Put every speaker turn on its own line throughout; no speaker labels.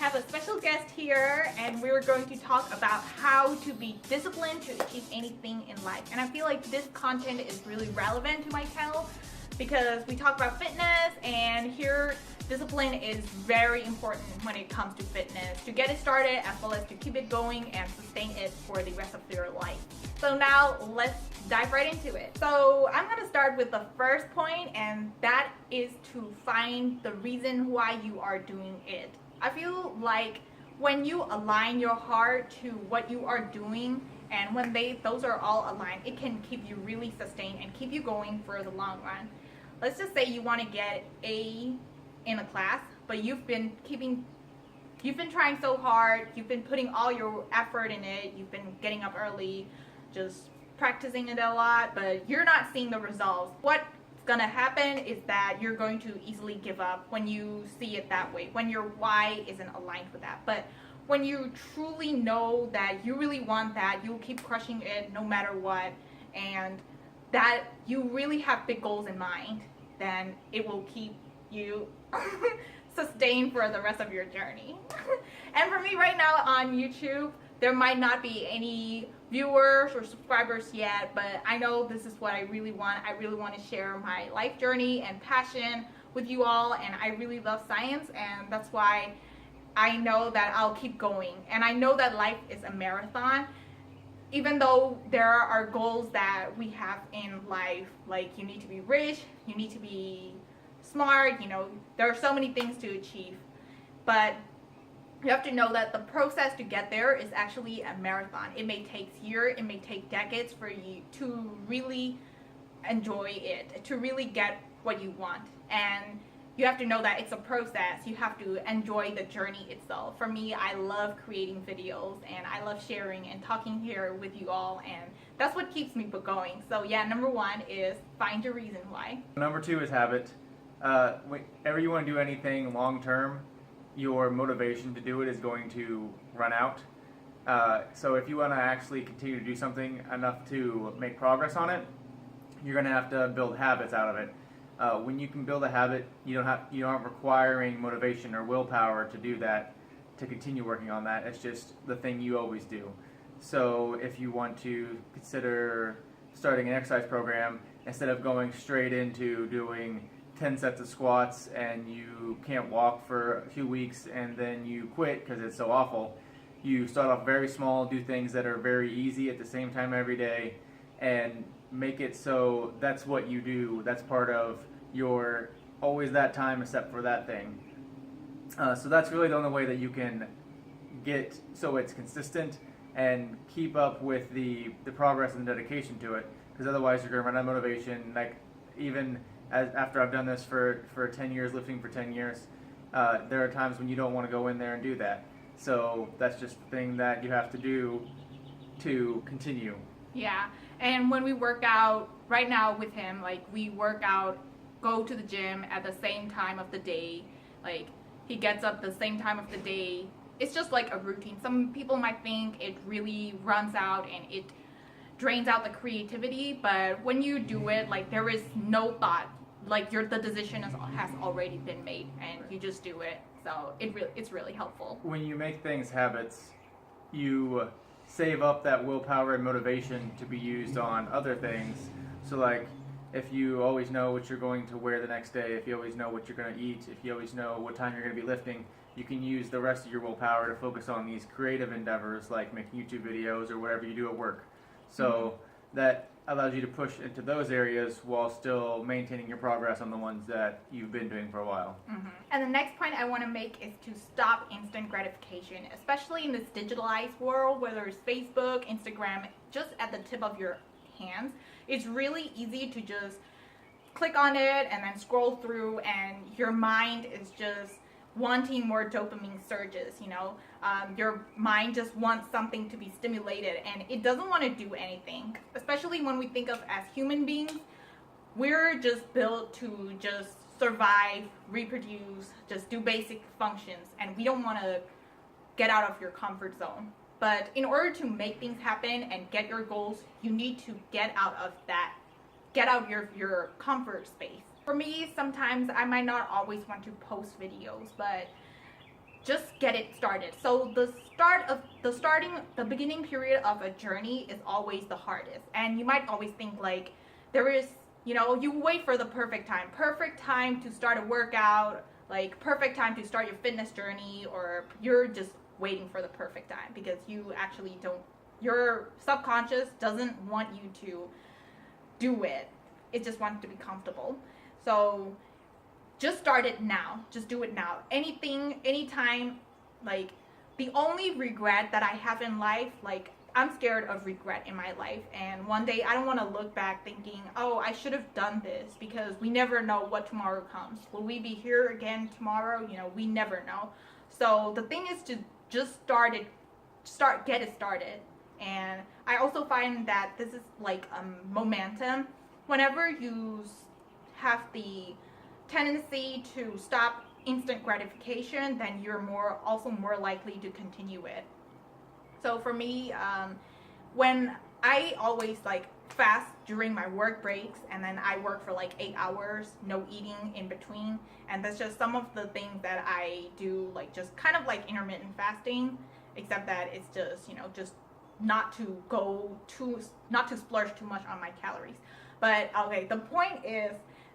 have a special guest here, and we're going to talk about how to be disciplined to achieve anything in life. And I feel like this content is really relevant to my channel because we talk about fitness, and here discipline is very important when it comes to fitness, to get it started as well as to keep it going and sustain it for the rest of your life. So now let's dive right into it. So I'm going to start with the first point, and that is to find the reason why you are doing it. I feel like when you align your heart to what you are doing, and when those are all aligned, it can keep you really sustained and keep you going for the long run. Let's just say you want to get A in a class, but you've been trying so hard, you've been putting all your effort in it, you've been getting up early, just practicing it a lot, but you're not seeing the results. What's gonna happen is that you're going to easily give up when you see it that way, when your why isn't aligned with that. But when you truly know that you really want that, you'll keep crushing it no matter what, and that you really have big goals in mind, then it will keep you sustained for the rest of your journey. And for me right now on YouTube, there might not be any viewers or subscribers yet, but I know this is what I really want. I really want to share my life journey and passion with you all, and I really love science, and that's why I know that I'll keep going. And I know that life is a marathon. Even though there are goals that we have in life, like you need to be rich, you need to be smart, you know, there are so many things to achieve, but you have to know that the process to get there is actually a marathon. It may take years, it may take decades for you to really enjoy it, to really get what you want. And you have to know that it's a process. You have to enjoy the journey itself. For me, I love creating videos, and I love sharing and talking here with you all, and that's what keeps me going. So yeah, number one is find your reason why.
Number two is habit. Whenever you want to do anything long term, your motivation to do it is going to run out. So if you want to actually continue to do something enough to make progress on it, you're going to have to build habits out of it. When you can build a habit, you aren't requiring motivation or willpower to do that, to continue working on that. It's just the thing you always do. So if you want to consider starting an exercise program, instead of going straight into doing 10 sets of squats and you can't walk for a few weeks and then you quit because it's so awful, you start off very small, do things that are very easy at the same time every day, and make it so that's what you do. That's part of your always that time except for that thing. So that's really the only way that you can get so it's consistent and keep up with the progress and dedication to it, because otherwise you're going to run out of motivation. Like, even after I've done this for 10 years, lifting for 10 years, there are times when you don't want to go in there and do that. So that's just the thing that you have to do to continue.
Yeah, and when we work out right now with him, like we work out, go to the gym at the same time of the day, like he gets up the same time of the day. It's just like a routine. Some people might think it really runs out and it drains out the creativity, but when you do it, like there is no thought, like the decision has already been made, and you just do it. So it's really helpful.
When you make things habits, you save up that willpower and motivation to be used on other things. So like, if you always know what you're going to wear the next day, if you always know what you're going to eat, if you always know what time you're going to be lifting, you can use the rest of your willpower to focus on these creative endeavors like making YouTube videos or whatever you do at work. So that allows you to push into those areas while still maintaining your progress on the ones that you've been doing for a while.
And the next point I want to make is to stop instant gratification, especially in this digitalized world, whether it's Facebook, Instagram, just at the tip of your hands. It's really easy to just click on it and then scroll through, and your mind is just wanting more dopamine surges, you know. Your mind just wants something to be stimulated, and it doesn't want to do anything. Especially when we think of as human beings, we're just built to just survive, reproduce, just do basic functions, and we don't want to get out of your comfort zone. But in order to make things happen and get your goals, you need to get out of your comfort space. For me, sometimes I might not always want to post videos, but just get it started. So the beginning period of a journey is always the hardest. And you might always think like there is, you know, you wait for the perfect time to start a workout, like perfect time to start your fitness journey, or you're just waiting for the perfect time because you actually don't, your subconscious doesn't want you to do it. It just wants to be comfortable. So just start it now. Just do it now. Anything, anytime. Like, the only regret that I have in life, like, I'm scared of regret in my life. And one day I don't want to look back thinking, oh, I should have done this, because we never know what tomorrow comes. Will we be here again tomorrow? You know, we never know. So the thing is to just get it started. And I also find that this is like momentum. Whenever you have the tendency to stop instant gratification, then you're also more likely to continue it. So for me, when I always like fast during my work breaks, and then I work for like 8 hours, no eating in between, and that's just some of the things that I do, like just kind of like intermittent fasting, except that it's just, you know, just not to splurge too much on my calories. But okay, the point is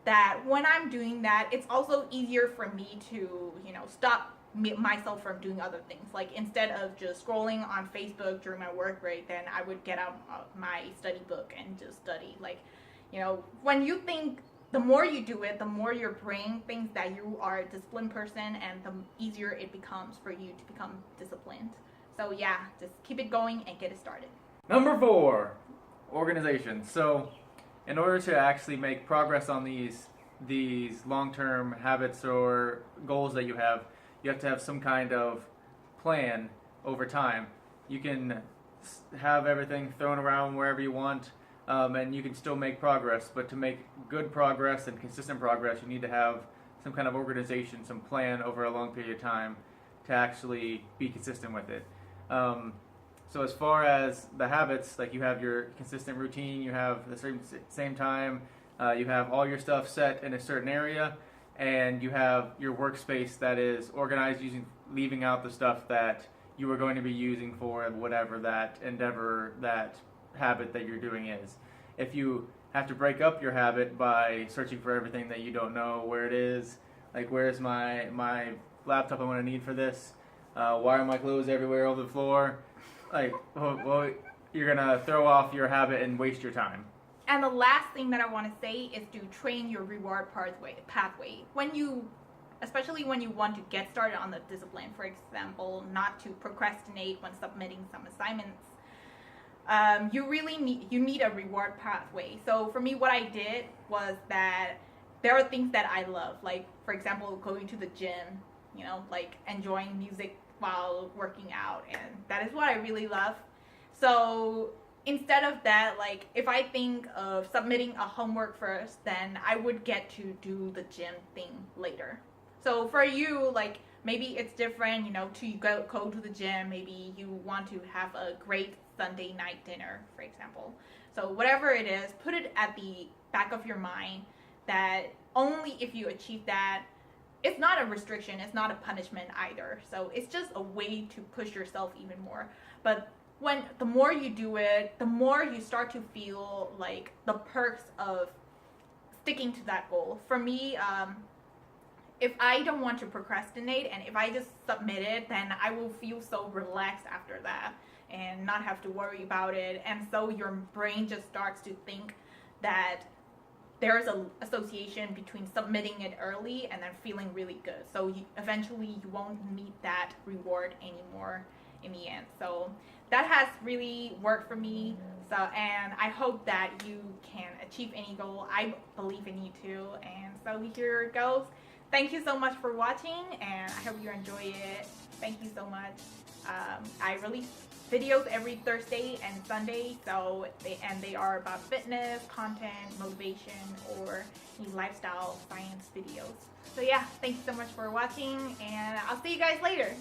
that when I'm doing that, it's also easier for me to, you know, stop myself from doing other things. Like, instead of just scrolling on Facebook during my work break, then I would get out my study book and just study. Like, you know, when you think, the more you do it, the more your brain thinks that you are a disciplined person, and the easier it becomes for you to become disciplined. So yeah, just keep it going and get it started.
Number 4, organization. So in order to actually make progress on these long-term habits or goals that you have to have some kind of plan over time. You can have everything thrown around wherever you want, and you can still make progress. But to make good progress and consistent progress, you need to have some kind of organization, some plan over a long period of time to actually be consistent with it. So as far as the habits, like, you have your consistent routine, you have the same time, you have all your stuff set in a certain area, and you have your workspace that is organized, leaving out the stuff that you are going to be using for whatever that endeavor, that habit that you're doing is. If you have to break up your habit by searching for everything that you don't know where it is, like, where's my laptop I'm going to need for this? Why are my clothes everywhere over the floor? Like, well, you're going to throw off your habit and waste your time.
And the last thing that I want to say is to train your reward pathway. Especially when you want to get started on the discipline, for example, not to procrastinate when submitting some assignments, you need a reward pathway. So for me, what I did was that there are things that I love, like, for example, going to the gym, you know, like enjoying music while working out, and that is what I really love. So instead of that, like, if I think of submitting a homework first, then I would get to do the gym thing later. So for you, like, maybe it's different, you know, to go to the gym. Maybe you want to have a great Sunday night dinner, for example. So whatever it is, put it at the back of your mind that only if you achieve that, it's not a restriction, it's not a punishment either. So it's just a way to push yourself even more. But the more you do it, the more you start to feel like the perks of sticking to that goal. For me, if I don't want to procrastinate and if I just submit it, then I will feel so relaxed after that and not have to worry about it. And so your brain just starts to think that there's an association between submitting it early and then feeling really good. So eventually you won't need that reward anymore in the end. So that has really worked for me. So, and I hope that you can achieve any goal. I believe in you too. And so here it goes. Thank you so much for watching, and I hope you enjoy it. Thank you so much. I release videos every Thursday and Sunday, so they are about fitness, content, motivation, or any lifestyle science videos. So yeah, thank you so much for watching, and I'll see you guys later.